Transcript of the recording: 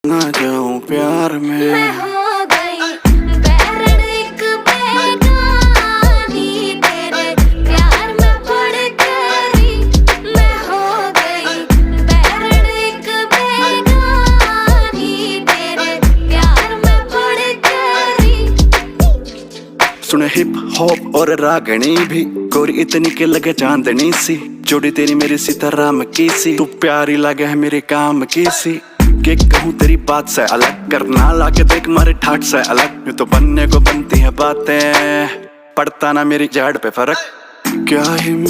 ना जाऊं प्यार में मैं हो गई बैरन एक बेगानी तेरे प्यार में पड़ गई। मैं हो गई बैरन एक बेगानी तेरे प्यार में पड़ गई। सुने हिप हॉप और रागनी भी गोरी इतनी के लगे चांदनी सी, जोड़ी तेरी मेरी सीताराम की सी, तू प्यारी लगे है मेरे काम की सी। के कहूँ तेरी बात से अलग, करना लाके देख मारे ठाट से अलग, ये तो बनने को बनती है बातें, पड़ता ना मेरी जड़ पे फर्क। क्या ही